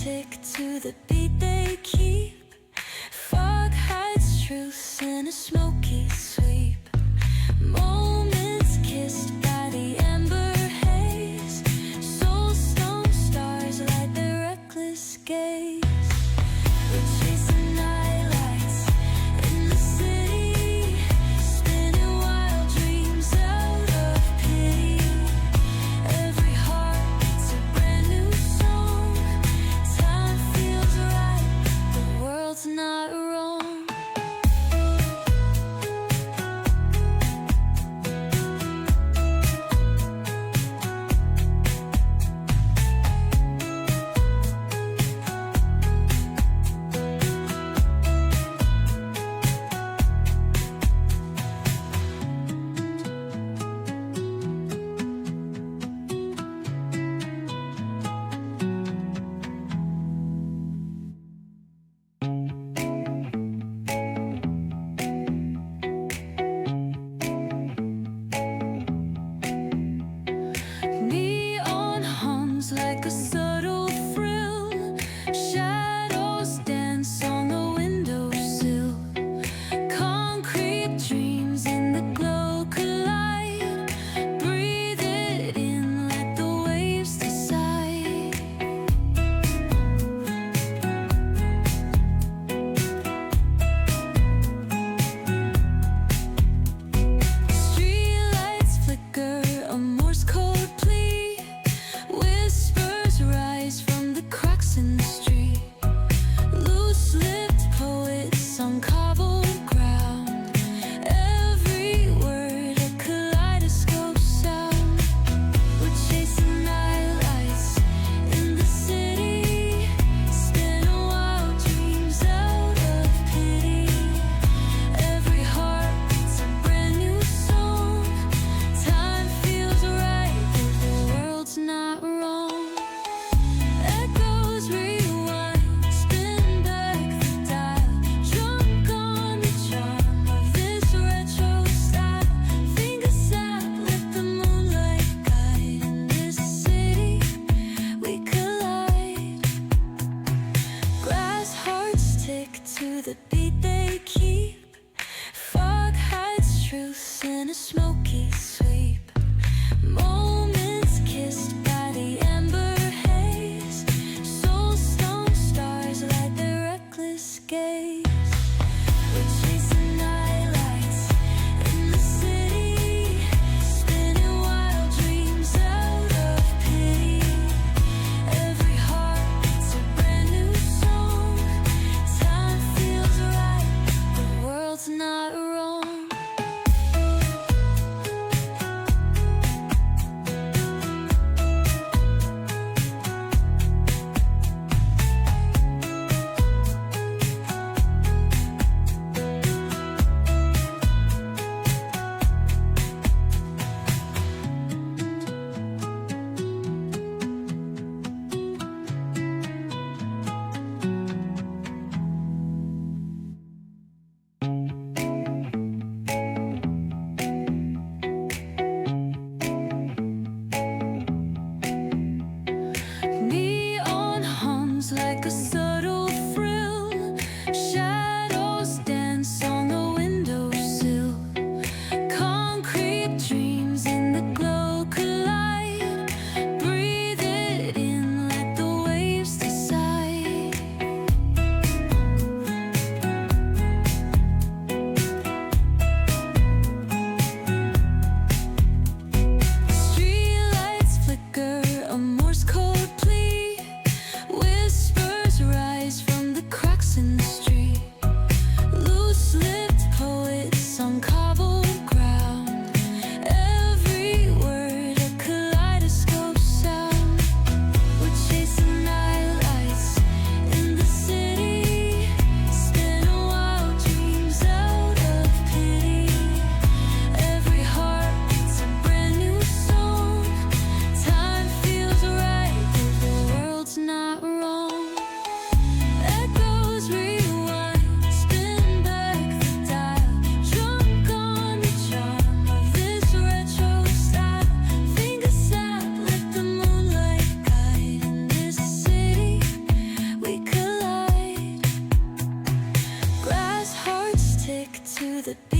tick to the beat they keep. Fog hides truth in a smoky sweep. Moments kissed by the amber haze. Soulstone stars light their reckless gaze. We're chasing nightlights in the city, spinning wild dreams out of pity. Every heart beats a brand new song. Time feels right, the world's not wrong. Neon hums like a subtle thrill. Shadows dance on the windowsill. Concrete dreams in the glow collide. Breathe it in, let the waves decide. Streetlights flicker, a Morse code plea. Whispers rise from the cracks in the street. Loose-lipped poets on cobbled ground. Every word a kaleidoscope sound. We're chasing nightlights in the city, spinning wild dreams out of pity. Every heart beats a brand new song. Time feels right, the world's not wrong. Echoes rewind, spin back the dial. Drunk on the charm of this retro style. Fingers snap, let the moonlight guide. In this city, we collide. Glass hearts tick to the beat they keep. Fog hides truth in a smoky sweep. Moments kissed by the amber haze. Soulstone stars light their reckless gaze. We're chasing nightlights in the city, spinning wild dreams out of pity. Every heart beats a brand new song. Time feels right, the world's not wrong. Neon hums like a subtle thrill. Shadows dance on the windowsill. Concrete dreams in the glow collide. Breathe it in, let the waves decide. Streetlights flicker, a Morse code plea. Whispers stick to the beat.